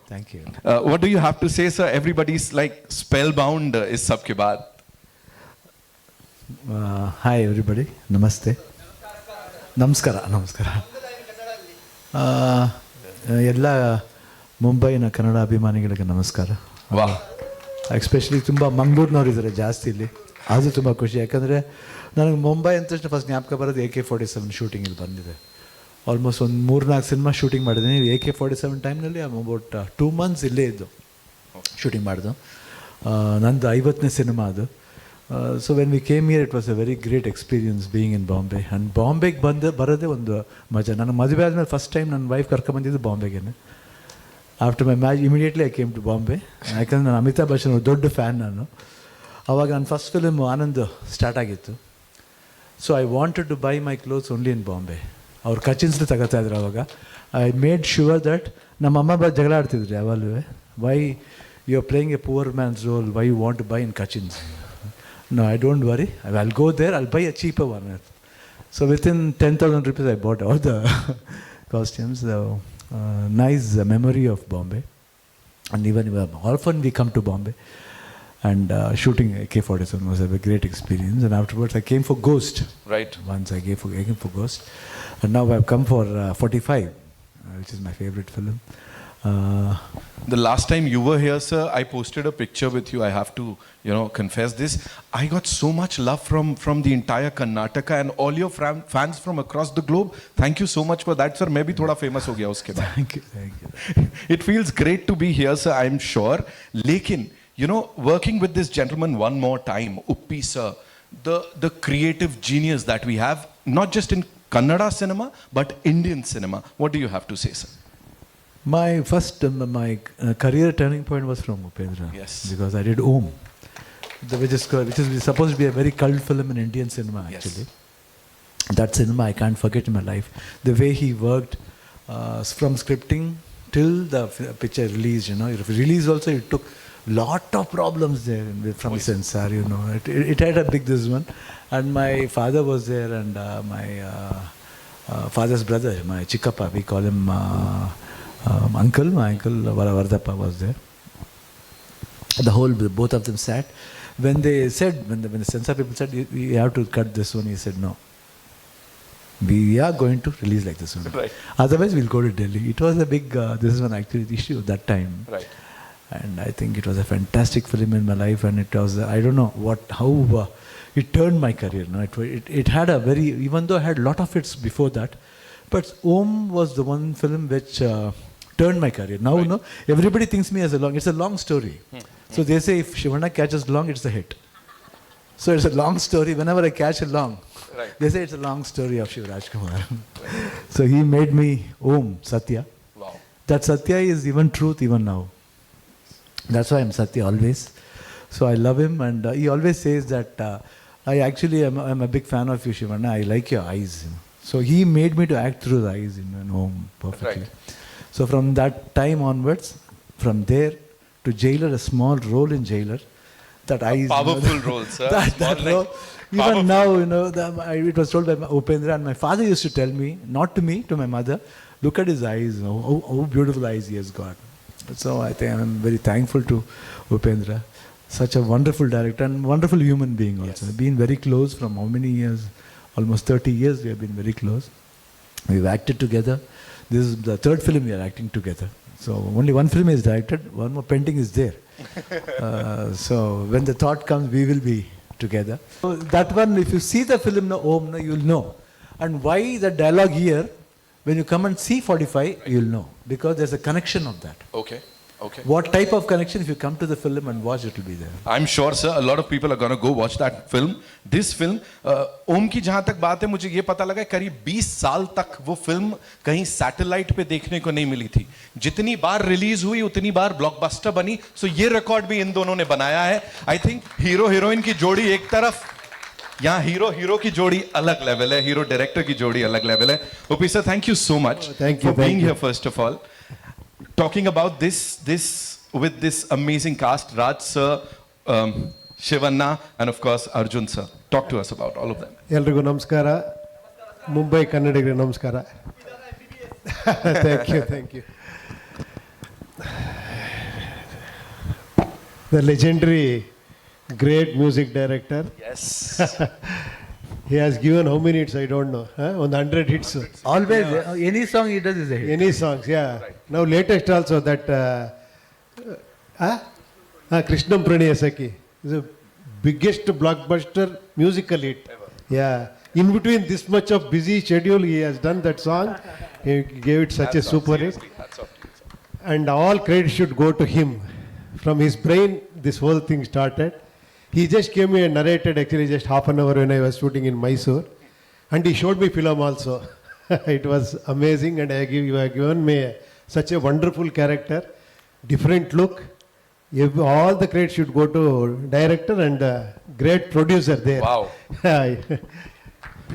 Thank you. What do you have to say, sir? Everybody's like spellbound is sabke baad. Hi everybody. Namaste. Namaskara. Namaskara. ಎಲ್ಲ ಮುಂಬೈನ ಕನ್ನಡ ಅಭಿಮಾನಿಗಳಿಗೆ ನಮಸ್ಕಾರ. ವಾಹ್. Especially ತುಂಬ ಮಂಗಳೂರಿನವ್ರು ಇದ್ದಾರೆ ಜಾಸ್ತಿ ಇಲ್ಲಿ. ಅದು ತುಂಬ ಖುಷಿ, ಯಾಕಂದರೆ ನನಗೆ ಮುಂಬೈ ಅಂತ ತಕ್ಷಣ ಫಸ್ಟ್ ಜ್ಞಾಪಕ ಬರೋದು AK-47 ಶೂಟಿಂಗ್ ಇಲ್ಲಿ ಬಂದಿದೆ. ಆಲ್ಮೋಸ್ಟ್ ಒಂದು 3-4 ಸಿನಿಮಾ ಶೂಟಿಂಗ್ ಮಾಡಿದ್ದೀನಿ. AK-47 ಟೈಮ್ನಲ್ಲಿ ಅಬೌಟ್ 2 months ಇಲ್ಲೇ ಇದ್ದು ಶೂಟಿಂಗ್ ಮಾಡಿದ್ದು. ನಂದು 50ನೇ ಸಿನಿಮಾ ಅದು. So when we came here it was a very great experience being in Bombay. And ಬಾಂಬೆಗೆ ಬರೋದೇ ಒಂದು ಮಜಾ. ನನಗೆ ಮದುವೆ ಆದಮೇಲೆ ಫಸ್ಟ್ ಟೈಮ್ ನನ್ನ ವೈಫ್ ಕರ್ಕೊಂಬಂದಿದ್ದು ಬಾಂಬೆಗೆ. After my marriage immediately I came to Bombay, ಯಾಕಂದರೆ ನಾನು ಅಮಿತಾಬ್ ಬಚ್ಚನ್ ದೊಡ್ಡ ಫ್ಯಾನ್ ನಾನು. ಆವಾಗ ನನ್ನ ಫಸ್ಟ್ ಫಿಲ್ಮ್ ಆನಂದ್ ಸ್ಟಾರ್ಟ್ ಆಗಿತ್ತು. So I wanted to buy my clothes only in Bombay. ಅವ್ರು ಕಚಿನ್ಸ್ಲು ತಗೋತಾ ಇದ್ರು ಅವಾಗ. ಐ ಮೇಡ್ ಶ್ಯೂರ್ ದಟ್ ನಮ್ಮಮ್ಮ ಜಗಳ ಆಡ್ತಿದ್ರು ಯಾವಾಗಲೂ, why you are playing a poor man's role, why you want to buy in Kachins. No, I don't worry. I'll go there. I'll buy a cheaper one. So within 10,000 rupees, I bought all the costumes. Nice memory of Bombay. And even often we come to Bombay. And shooting AK-47 was a great experience. And afterwards, I came for Ghost. Right. Once I came for Ghost. And now I've come for 45, which is my favorite film. The last time you were here, sir, I posted a picture with you. I have to, confess this. I got so much love from the entire Karnataka and all your fans from across the globe. Thank you so much for that, sir. Maybe thoda famous ho gaya uske baad. Thank you. It feels great to be here, sir, I'm sure. Lekin, working with this gentleman one more time, Uppi sir, the creative genius that we have, not just in Kannada cinema, but Indian cinema. What do you have to say, sir? My first career turning point was from Upendra. Yes. Because I did Om, which is supposed to be a very cult film in Indian cinema, actually. Yes. That cinema I can't forget in my life. The way he worked from scripting till the picture release, Release also, it took lot of problems there from the censor, It had a big this one. And my father was there, and my father's brother, my Chikkappa, we call him... my uncle Vardappa was there. Both of them sat. When the censor people said, we have to cut this one, he said, no. We are going to release like this one. Right. Otherwise, we'll go to Delhi. It was a big, this is one actually issue at that time. Right. And I think it was a fantastic film in my life, and it was, I don't know how it turned my career. It had a very, even though I had a lot of hits before that, but Om was the one film which turned my career. Now, everybody thinks me as it's a long story. So they say if Shivana catches long, it's a hit. So it's a long story. Whenever I catch a long, they say it's a long story of Shiva Rajkumar. So he made me Om, Satya. Wow. That Satya is even truth even now. That's why I'm Satya always. So I love him, and he always says that I'm a big fan of you, Shivana. I like your eyes. So he made me to act through the eyes in Om perfectly. Right. So from that time onwards, from there to Jailer, a small role in Jailer, that eyes... Powerful role, sir. that role. Even now, it was told by Upendra, and my father used to tell me, not to me, to my mother, look at his eyes, how beautiful eyes he has got. So I think I'm very thankful to Upendra. Such a wonderful director and wonderful human being also. Yes. Been very close from how many years? Almost 30 years we have been very close. We've acted together. This is the third film we are acting together. So only one film is directed, one more pending is there. So when the thought comes, we will be together. So that one, if you see the film Om, you'll know. And why the dialogue here, when you come and see 45, you'll know. Because there's a connection of that. Okay. What type of connection? If you come to the film and watch, it will be there. I'm sure, sir, a lot of people are going to go watch that film. This film, Om की जहाँ तक बात है, मुझे ये पता लगा करीब 20 साल तक वो फिल्म कहीं सैटेलाइट पे देखने को नहीं मिली थी. जितनी बार रिलीज हुई उतनी बार ब्लॉकबस्टर बनी. सो ये रिकॉर्ड भी इन दोनों ने बनाया है. आई थिंक हीरो हीरोइन की जोड़ी एक तरफ, यहाँ हीरो की जोड़ी अलग लेवल है, हीरो डायरेक्टर की जोड़ी अलग लेवल है. Uppi sir, thank you so much for being here first of all. Talking about this with this amazing cast, Raj sir, Shivanna, and of course Arjun sir. Talk to us about all of them. ಎಲ್ರಿಗೂ ನಮಸ್ಕಾರ. ಮುಂಬೈ ಕನ್ನಡಿಗರಿಗೆ ನಮಸ್ಕಾರ. Thank you the legendary, great music director. Yes. He has given how many hits? I don't know. Huh? On the 100 hits. Always, any song he does is a hit. Any songs, yeah. Now latest also that Krishnam Pranayasaki is the biggest blockbuster musical hit. Ever. Yeah. In between this much of busy schedule, he has done that song. He gave it such a super hit. That's all. And all credit should go to him. From his brain, this whole thing started. He just came and narrated actually just half an hour when I was shooting in Mysore. And he showed me film also. It was amazing, and you have given me such a wonderful character, different look. All the credit should go to director and great producer there. Wow.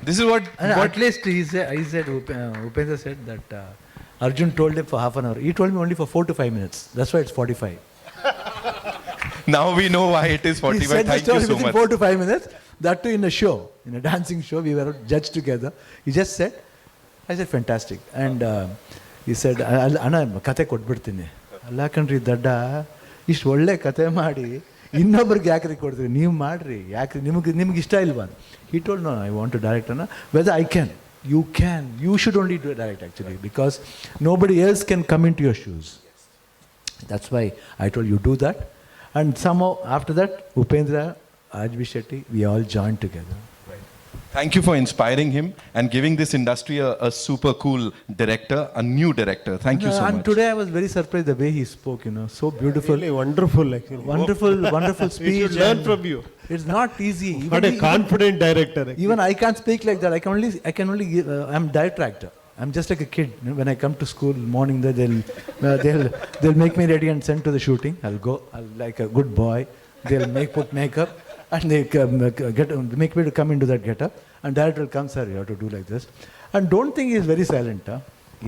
This is what And at least he said Upendra said that Arjun told him for half an hour. He told me only for 4 to 5 minutes. That's why it's 45. now we know why it is He 45. said the Thank you story so within much. 4 to 5 minutes. That too in a show, in a dancing show. We were judged together. He just said, I said, fantastic. And he said, ಅಣ್ಣ ಕತೆ ಕೊಟ್ಬಿಡ್ತೀನಿ ಅಲ್ಲ ಕಣ್ರಿ ದಡ್ಡ ಇಷ್ಟು ಒಳ್ಳೆ ಕತೆ ಮಾಡಿ ಇನ್ನೊಬ್ರಿಗೆ ಯಾಕ್ರಿ ಕೊಡ್ತೀರಿ ನೀವು ಮಾಡ್ರಿ ಯಾಕ್ರಿ ನಿಮ್ಗೆ ಇಷ್ಟ ಇಲ್ವಾ he told no I want to direct ಅಣ್ಣ whether I can you should only do direct actually because nobody else can come into your shoes. That's why I told you do that. And somehow after that Upendra, Ajbi Shetty, we all joined together. Thank you for inspiring him and giving this industry a super cool director, a new director. Thank you so And much. today I was very surprised the way he spoke, so beautiful. Really wonderful actually. Wonderful We speech. should learn and from you. It's not easy. What a confident director. Actually. Even I can't speak like that. I can only give, I'm director actor. I'm just like a kid. When I come to school morning, they'll make me ready and send to the shooting. I'll go. I'll like a good boy. They'll put makeup and they make me to come into that getup. And director will come, sir, you have to do like this. And don't think he's very silent. Huh?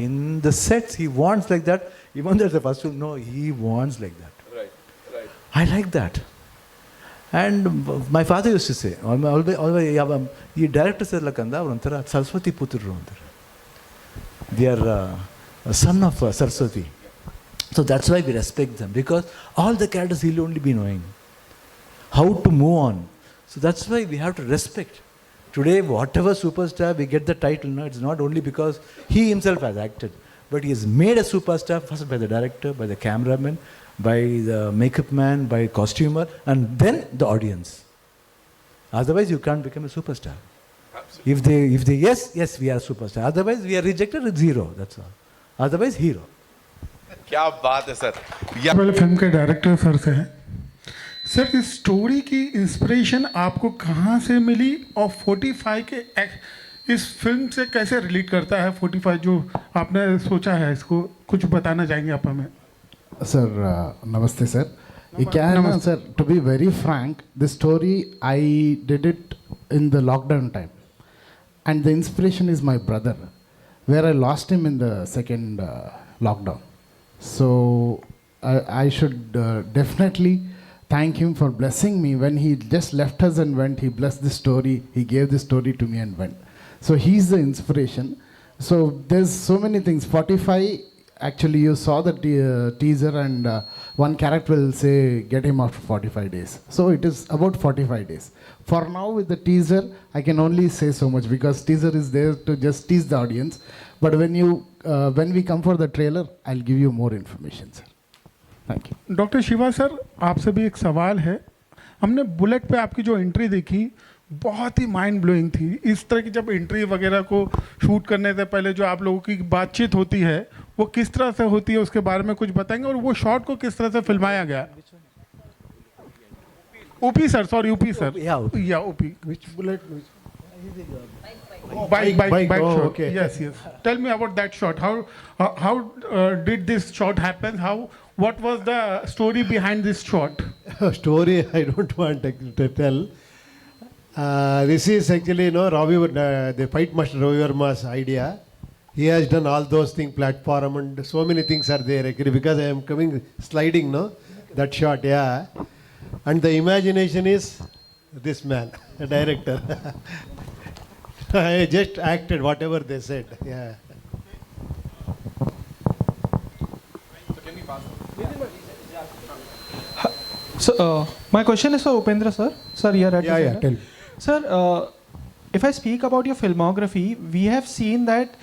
In the sets, he wants like that. Even though the first film, no, he wants like that. Right. I like that. And my father used to say, always, ಈ directors ಇರ್ಲಕ್ಕಂದ ಅವರೊಂಥರ Saraswati ಪುತ್ರರು ಅಂತಾರೆ. They are a son of Saraswati. So that's why we respect them because all the characters he'll only be knowing how to move on. So that's why we have to respect. Today, whatever superstar we get the title, no, it's not only because he himself has acted, but he has made a superstar first by the director, by the cameraman, by the makeup man, by costumer, and then the audience. Otherwise, you can't become a superstar. Absolutely. If they yes, we are superstar. Otherwise, we are rejected with zero. That's all. Otherwise, hero. क्या बात है sir. पहले film के director sir से हैं. Sir इस story की inspiration आपको कहाँ से मिली और 45 के इस फिल्म से कैसे रिलेट करता है 45 जो आपने सोचा है इसको कुछ बताना चाहेंगे आप हमें. सर नमस्ते सर. ये क्या है ना sir, to be very frank, this story I did it in the lockdown time and the inspiration is my brother where I lost him in the second lockdown. So I should definitely thank him for blessing me when he just left us and went. He blessed the story, he gave the story to me and went. So he's the inspiration. So there's so many things. 45, actually you saw the teaser and one character will say get him after 45 days. So it is about 45 days. For now with the teaser, I can only say so much because teaser is there to just tease the audience. But when we come for the trailer, I'll give you more information, sir. Thank you. Doctor Shiva sir आपसे भी एक सवाल है. हमने bullet पे आपकी जो entry देखी बहुत ही माइंड ब्लोइंग थी. इस तरह की जब एंट्री वगैरह को शूट करने से पहले जो आप लोगों की बातचीत होती है वो किस तरह से होती है उसके बारे में कुछ बताएंगे और वो शॉट को किस तरह से फिल्माया गया. ऊपी सर, सॉरी ऊपी सर. या ऊपी. Which bullet? Bike Oh, shot. okay. Yes. Tell me about that shot. How did this shot happen? What was the story behind this shot? Story I don't want to tell. This is actually the fight master Ravi Verma's idea. He has done all those things, platform and so many things are there actually because I am coming sliding, that shot, yeah. And the imagination is this man, the director. I just acted whatever they said, yeah. So, my question is for Upendra, sir. Sir, here at Yeah, the yeah, center. tell me. Sir, if I speak about your filmography, we have seen that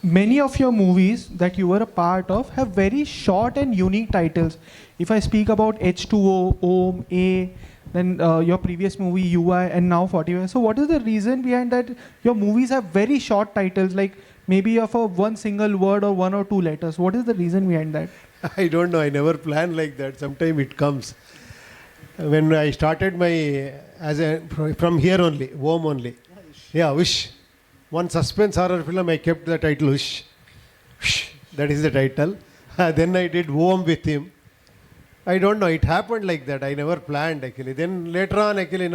many of your movies that you were a part of have very short and unique titles. If I speak about H2O, Om, A, then your previous movie UI, and now 45. So, what is the reason behind that? Your movies have very short titles, like maybe of a one single word or one or two letters. What is the reason behind that? I don't know. I never plan like that. Sometimes it comes. When I started my from here only, Om only. Yeah, Wish. One suspense horror film, I kept the title Wish. Wish. That is the title. Then I did Om with him. I don't know. It happened like that. I never planned actually. Then later on, actually,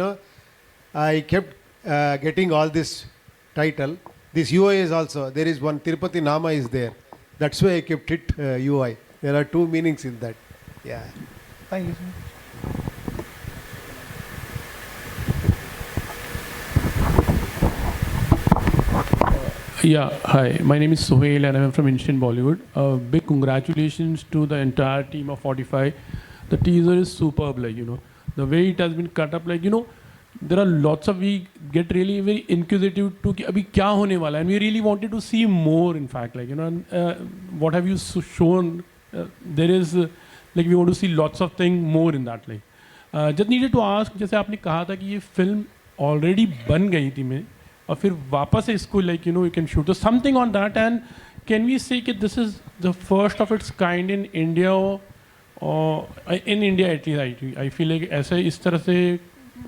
I kept getting all this title. This UI is also. There is one Tirupati Nama is there. That's why I kept it UI. There are two meanings in that. Yeah. Thank you, sir. Yeah, hi. My name is Sohail and I'm from Instant Bollywood. Big congratulations to the entire team of 45. The teaser is superb, the way it has been cut up, there are lots of, we get really very inquisitive to कि अभी क्या होने वाला है, and we really wanted to see more, in fact, what have you shown, there is, we want to see lots of things more in that, just needed to ask, जैसे आपने कहा था कि ये film already बन गई थी में, और फिर वापस से इसको you can shoot, so something on that, and can we say that this is the first of its kind in India, or in India at least, I feel like ऐसे इस तरह से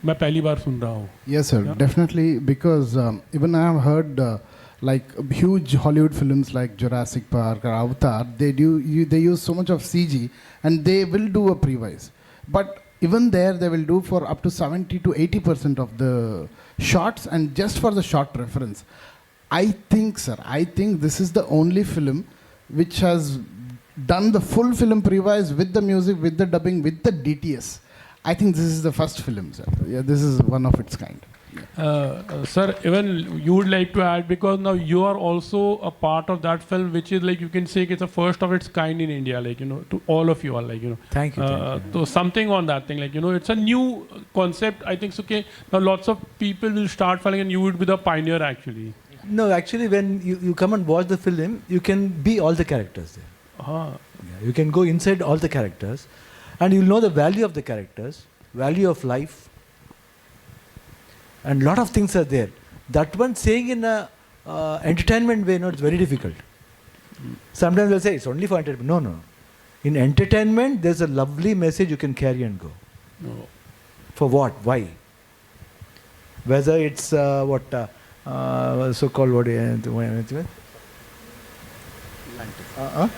मैं पहली बार सुन रहा हूँ. Yes, sir, definitely, because even I have heard huge Hollywood films like Jurassic Park or Avatar, they use so much of CG, and they will do a pre-wise. But even there, they will do for up to 70 to 80% of the shots, and just for the shot reference. I think, sir, this is the only film which has done the full film pre-wise with the music, with the dubbing, with the DTS. I think this is the first film, sir. Yeah, this is one of its kind. Sir, even you would like to add, because now you are also a part of that film, which is you can say it's the first of its kind in India, to all of you all, Thank you. So something on that thing, it's a new concept. I think so. Okay, now lots of people will start following, and you would be the pioneer actually. No, actually, when you come and watch the film, you can be all the characters there. Uh-huh. Yeah, you can go inside all the characters, and you'll know the value of the characters, value of life, and lot of things are there. That one saying in a entertainment way, it's very difficult. Sometimes they'll say it's only for entertainment. No. In entertainment, there's a lovely message you can carry and go. No. For what? Why? Whether it's so-called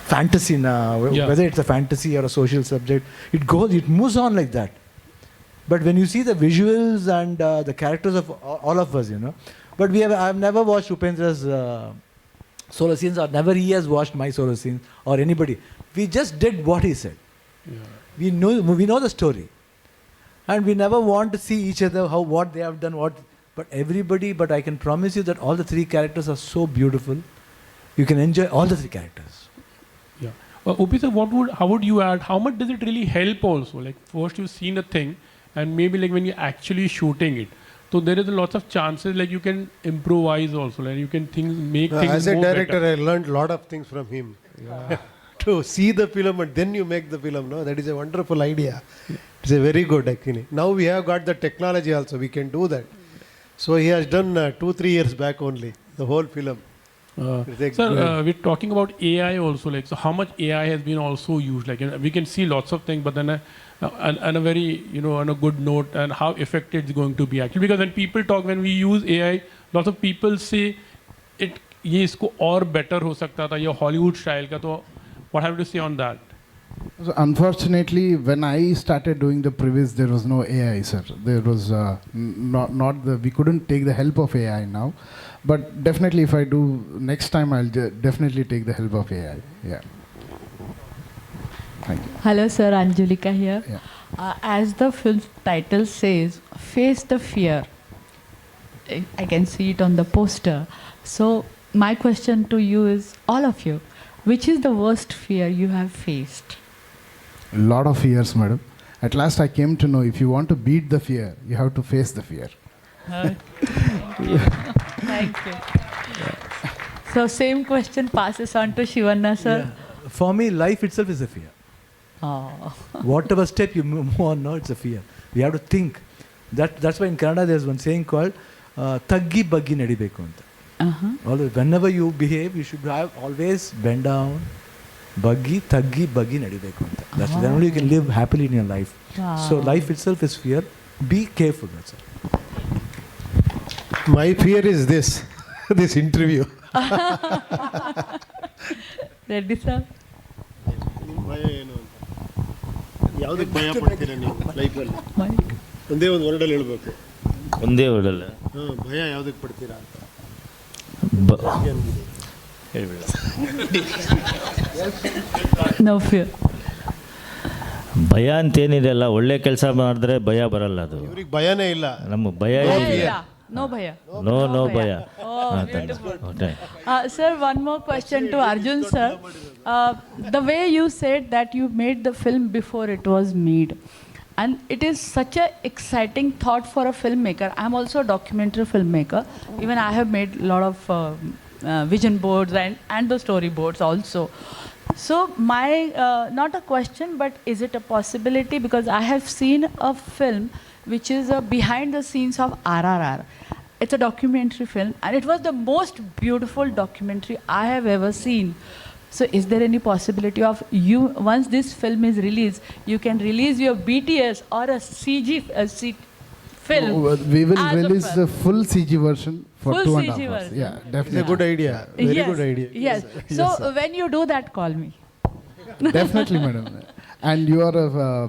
fantasy now, Yeah. whether it's a fantasy or a social subject, it moves on like that. But when you see the visuals and the characters of all of us, but I've never watched Upendra's solo scenes, or never he has watched my solo scenes, or anybody. We just did what he said. Yeah. We know the story, and we never want to see each other what they have done, but I can promise you that all the three characters are so beautiful. You can enjoy all the three characters. Yeah. Upi sir, how would you add? How much does it really help also? First you've seen a thing, and maybe when you're actually shooting it, so there is lots of chances you can improvise also, and you can make things As a more director, better. I learned a lot of things from him. Yeah. To see the film and then you make the film, that is a wonderful idea. It's a very good actually. Now we have got the technology also, we can do that. So he has done 2-3 years back only, the whole film. Sir, we're talking about AI also, so how much AI has been also used? We can see lots of things, but then on a very, on a good note, and how effective it's going to be actually. Because when people talk, when we use AI, lots of people say ये इसको और better हो सकता था, ये Hollywood style का, तो what have you to say on that? So unfortunately, when I started doing the previews, there was no AI, sir. There was we couldn't take the help of AI now. But definitely, if I do next time, I'll definitely take the help of AI. Yeah. Thank you. Hello, sir. Anjulika here. Yeah. As the film title says, face the fear. I can see it on the poster. So my question to you is, all of you, which is the worst fear you have faced? A lot of fears, madam. At last I came to know if you want to beat the fear, you have to face the fear. Thank you. So same question passes on to Shivanna sir. Yeah. For me, life itself is a fear. Oh. Whatever step you move on, no, it's a fear. We have to think. That's why in Kannada there's one saying called taggi baggi nadibeku anta. Always, whenever you behave, you should have always bend down, taggi baggi nadibeku anta. That's then only you can live happily in your life. Wow. So life itself is fear. Be careful. That's it. My fear is this, this interview. Reddy sir. ಭಯ ಏನು ಅಂತ ಯಾವುದಕ್ಕೆ ಭಯ ಪಡ್ತೀರಾ ನೀವು ಲೈಫಲ್ಲಿ? Mike. ಒಂದೇ ಒಂದು ವರ್ಡಲ್ಲಿ ಹೇಳ್ಬೇಕು. ಒಂದೇ ವರ್ಡಲ್ಲ ಭಯ ಯಾವುದಕ್ಕೆ ಪಡ್ತೀರಾ ಅಂತ ಹೇಳ್ಬಿಡ. No fear. ಭಯ ಅಂತೇನಿದೆಯಲ್ಲ, ಒಳ್ಳೆ ಕೆಲಸ ಮಾಡಿದ್ರೆ ಭಯ ಬರಲ್ಲ. ಅದು ಇವ್ರಿಗೆ ಭಯನೇ ಇಲ್ಲ. ನಮಗೆ ಭಯ Yeah. No bhaya. ನೋ ಭಯ. Oh, beautiful. Sir, one more question to Arjun sir. The way you said that you made the film before it was made, and it is such a exciting thought for a filmmaker. I'm also a documentary filmmaker. Even I have made a lot of vision boards and the storyboards also. So my not a question, but is it a possibility, because I have seen a film which is behind the scenes of RRR. It's a documentary film, and it was the most beautiful documentary I have ever seen. So is there any possibility of you, once this film is released, you can release your BTS or a CG film? We will as a release film? the full CG version for Full 2.5 CG hours. version. Yeah, It's a definitely. good idea. Very Yes, good idea. Yes. So when you do that, call me. Definitely, madam. And you are a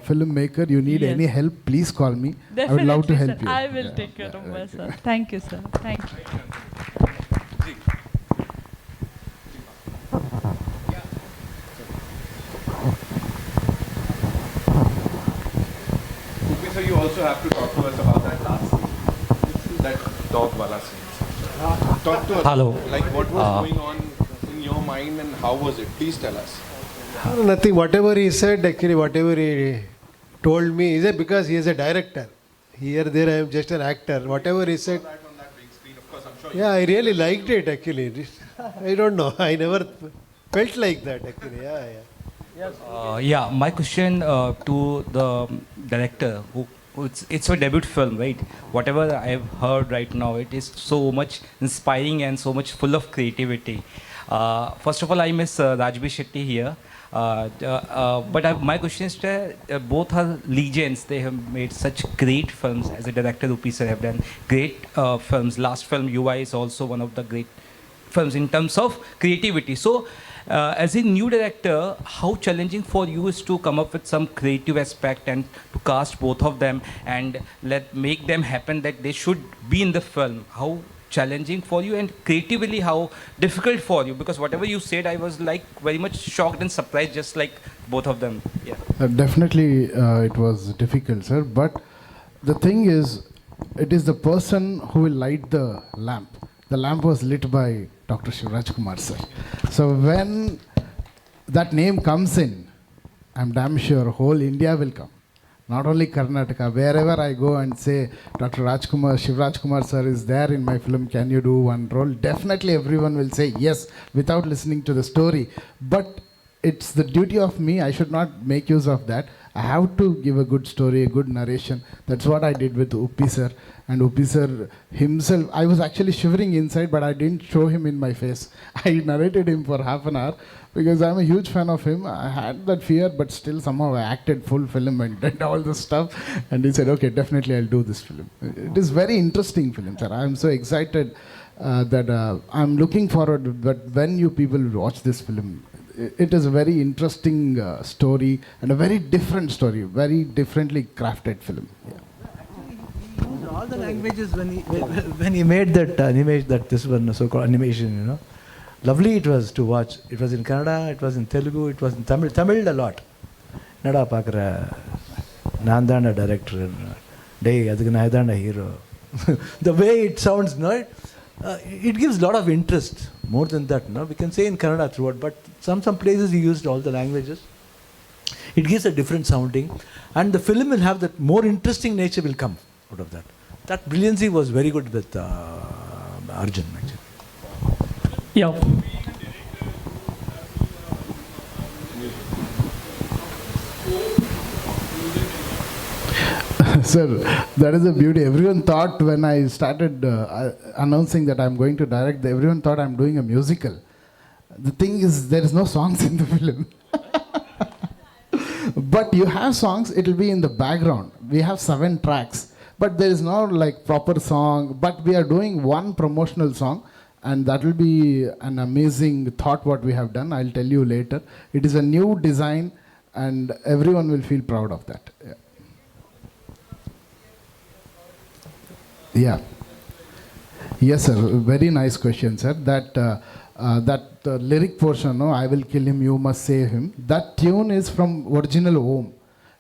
filmmaker. You need Yes. any help, please call me. I would love to Definitely, help sir. you. I will take care of my sir. Thank you, sir. Thank you. So you also have to talk to us about that last scene, that dog wala scene. Talk to us. Hello. Like what was going on in your mind and how was it? Please tell us. Nothing. Whatever he said, actually, whatever he told me, is it because he is a director? Here, there, I am just an actor. Whatever he said. Yeah, I really liked it actually. I don't know. I never felt like that actually. Yeah, my question to the director, it's a debut film, right? Whatever I've heard right now, it is so much inspiring and so much full of creativity. First of all, I miss Rajbi Shetty here. But my question is, both are legends. They have made such great films. As a director, Upi sir have done great films. Last film, UI, is also one of the great films in terms of creativity. So, as a new director, how challenging for you is to come up with some creative aspect and to cast both of them and make them happen that they should be in the film? How challenging for you, and creatively how difficult for you? Because whatever you said, I was like very much shocked and surprised, just like both of them. Yeah. Definitely, it was difficult, sir. But the thing is, it is the person who will light the lamp. The lamp was lit by Dr. Shiva Rajkumar, sir. So when that name comes in, I'm damn sure whole India will come. Not only Karnataka, wherever I go and say, Dr. Rajkumar, Shiva Rajkumar sir is there in my film, can you do one role? Definitely everyone will say yes, without listening to the story. But it's the duty of me, I should not make use of that. I have to give a good story, a good narration. That's what I did with Uppi sir. And Uppi sir himself, I was actually shivering inside, but I didn't show him in my face. I narrated him for half an hour because I'm a huge fan of him. I had that fear, but still somehow I acted full film and did all this stuff. And he said, okay, definitely I'll do this film. It is very interesting film, sir. I'm so excited that I'm looking forward that when you people watch this film, it is a very interesting story and a very different story, very differently crafted film. Yeah. All the languages when he made that animation, that this one so-called animation, you know, lovely it was to watch. It was in Kannada, it was in Telugu, it was in Tamil. Tamil a lot. Nada pakra, Nandana director, day adhana hero. The way it sounds, no, it gives a lot of interest. More than that, no, we can say in Kannada throughout, but some places he used all the languages. It gives a different sounding, and the film will have that more interesting nature will come out of that. That brilliancy was very good with Arjun actually. Yeah. Sir, that is the beauty. Everyone thought when I started announcing that I'm going to direct, everyone thought I'm doing a musical. The thing is, there is no songs in the film. But you have songs, it will be in the background. We have 7 tracks, but there is no like proper song. But we are doing one promotional song, and that will be an amazing thought what we have done. I'll tell you later. It is a new design, and everyone will feel proud of that. Yeah. Yeah. Yes, sir. Very nice question, sir. That lyric portion, no, I will kill him, you must save him. That tune is from original Om.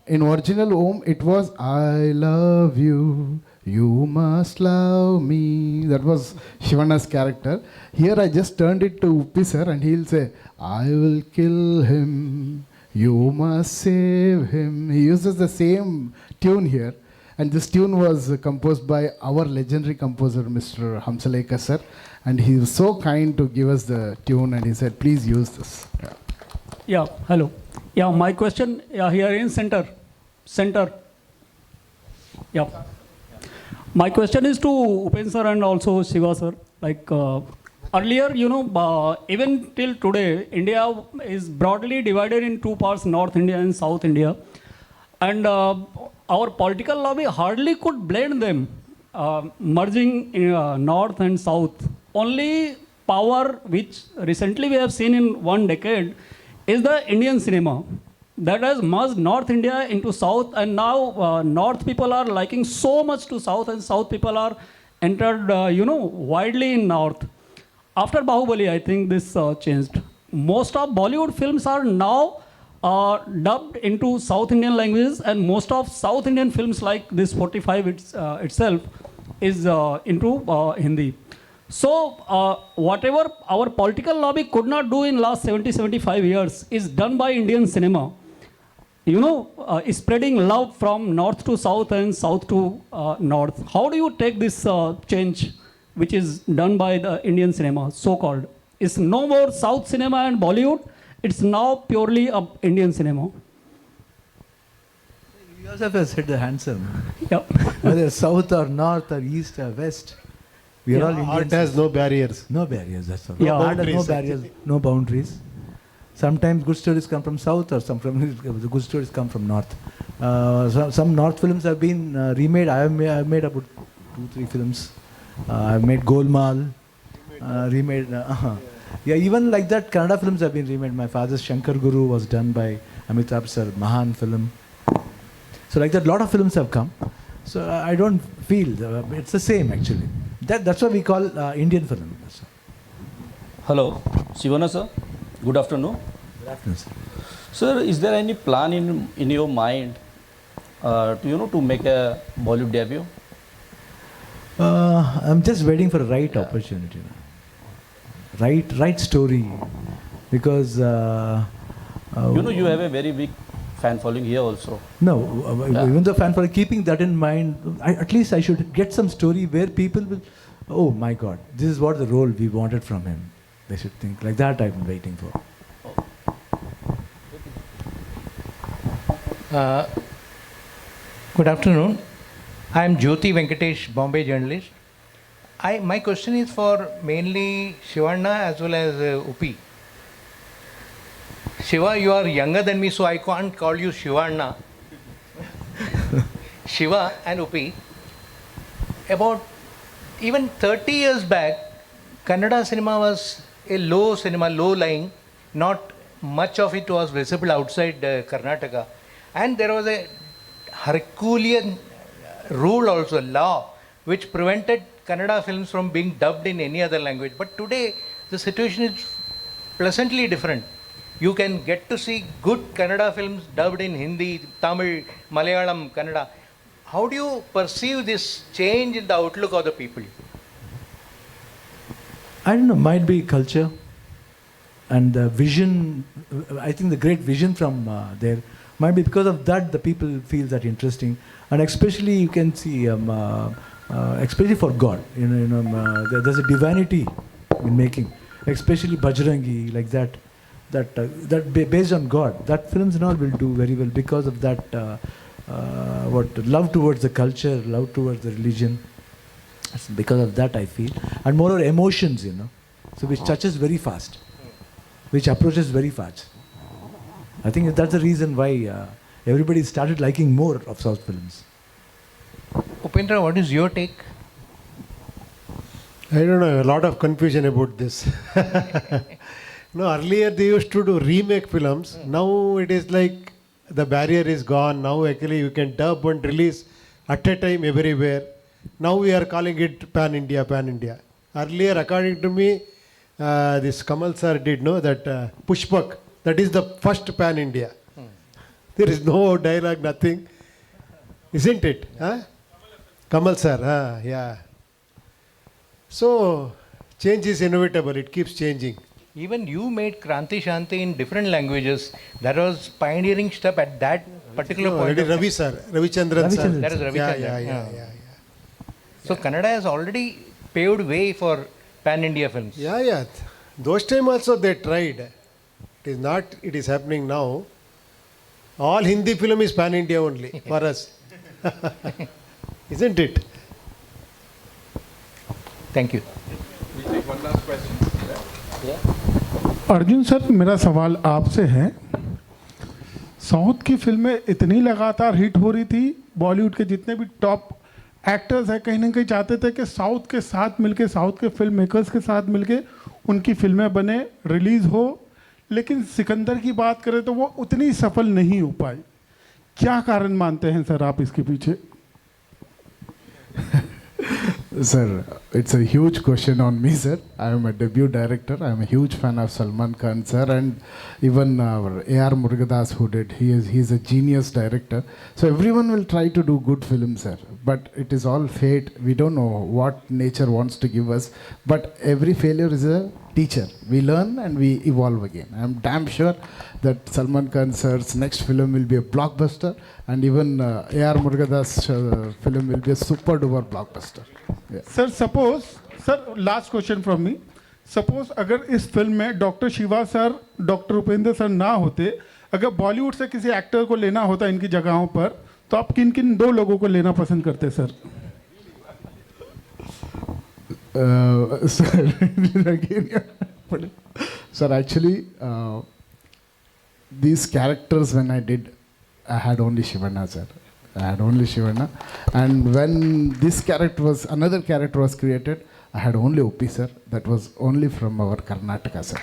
In original Om, it was I love you, you must love me. That was Shivana's character. Here I just turned it to Uppi, sir, and he'll say, I will kill him, you must save him. He uses the same tune here. And this tune was composed by our legendary composer, Mr. Hamsalekha sir. And he was so kind to give us the tune, and he said, please use this. Yeah. Yeah, hello. Yeah, my question here in center. Yeah. My question is to Upendra sir and also Shiva sir. Like earlier, even till today, India is broadly divided in 2 parts, North India and South India. And our political lobby hardly could blend them, merging North and South. Only power which recently we have seen in 1 decade is the Indian cinema. That has merged North India into South, and now North people are liking so much to South, and South people are entered, widely in North. After Bahubali, I think this changed. Most of Bollywood films are now dubbed into South Indian languages, and most of South Indian films like this 45 itself is into Hindi. So whatever our political lobby could not do in last 70-75 years is done by Indian cinema. Is spreading love from north to south and south to north. How do you take this change which is done by the Indian cinema, so-called? It's no more South cinema and Bollywood. It's now purely a Indian cinema. You yourself have said the handsome. Yeah. Whether south or north or east or west, we are all Indians. Art has no barriers. No barriers, that's all. Yeah. Art has no barriers, no boundaries. Sometimes good stories come from south, or the good stories come from north. Some north films have been remade. I have made about 2-3 films. I've made Golmaal, remade. Yeah, even like that, Kannada films have been remade. My father's Shankar Guru was done by Amitabh sir, Mahan film. So like that, a lot of films have come. So I don't feel, it's the same actually. That's what we call Indian film. Hello, Shivana sir. Good afternoon. Good afternoon, sir. Sir, is there any plan in your mind to make a Bollywood debut? I'm just waiting for the right opportunity. Right story. Because... you have a very big fan following here also. No, even the fan following, keeping that in mind, at least I should get some story where people will, oh my God, this is what the role we wanted from him. They should think like that. I've been waiting for. Good afternoon. I am Jyoti Venkatesh, Bombay journalist. My question is for mainly Shivanna as well as Uppi. Shiva, you are younger than me, so I can't call you Shivanna. Shiva and Uppi. About even 30 years back, Kannada cinema was a low cinema, low-lying. Not much of it was visible outside Karnataka. And there was a Herculean rule also, law, which prevented Kannada films from being dubbed in any other language. But today, the situation is pleasantly different. You can get to see good Kannada films dubbed in Hindi, Tamil, Malayalam, Kannada. How do you perceive this change in the outlook of the people? I don't know, might be culture and the vision. I think the great vision from there. Might be because of that the people feel that interesting, and especially you can see, especially for God, there's a divinity in making, especially Bajrangi, like that. Based on God, that films and all will do very well because of that. Love towards the culture, love towards the religion. It's because of that I feel, and moreover emotions, so which touches very fast, which approaches very fast. I think that's the reason why everybody started liking more of South films. Upendra, what is your take? I don't know, a lot of confusion about this. No, earlier they used to do remake films. Now it is like the barrier is gone. Now actually you can dub and release at a time everywhere. Now we are calling it pan-India, pan-India. Earlier, according to me, this Kamal sir did know that Pushpak, that is the first pan-India. There is no dialogue, nothing. Isn't it? Huh? Kamal sir, yeah. So, change is inevitable. It keeps changing. Even you made Kranti Shanti in different languages. That was pioneering step at that particular point. That is Ravi sir, Ravichandran sir. That is Ravichandran. Yeah. So Kannada has already paved way for pan-India films. Yeah. Those time also they tried. It is not, it is happening now. All Hindi film is pan-India only for us. Isn't it? Thank you. We'll take one last question. Arjun sir, मेरा सवाल आपसे है, south की फिल्में इतनी लगातार hit हो रही थी, बॉलीवुड के जितने भी टॉप एक्टर्स हैं कहीं ना कहीं चाहते थे कि साउथ के साथ मिलके, साउथ के फिल्म मेकर्स के साथ मिलके उनकी फिल्में बने, रिलीज़ हो, लेकिन सिकंदर की बात करें तो वो उतनी सफल नहीं हो पाई. क्या कारण मानते हैं सर आप इसके पीछे? Sir, it's a huge question on me, sir. I am a debut director. I am a huge fan of Salman Khan, sir, and even our A.R. Murugadas, who did. He's a genius director. So everyone will try to do good films, sir. But it is all fate. We don't know what nature wants to give us. But every failure is a teacher. We learn and we evolve again. I am damn sure that Salman Khan sir's next film will be a blockbuster, and even A.R. Murugadas' film will be a super duper blockbuster. Yeah. Sir suppose, sir last question from me, suppose अगर इस film में doctor Shiva sir, doctor Upendra sir ना होते, अगर बॉलीवुड से किसी actor को लेना होता इनकी जगहों पर, तो आप किन किन दो लोगों को लेना पसंद करते sir? Sir, actually, these characters when I did, I had only Shivana, sir. I had only Shivana. And when this character was, another character was created, I had only Oppi, sir. That was only from our Karnataka, sir.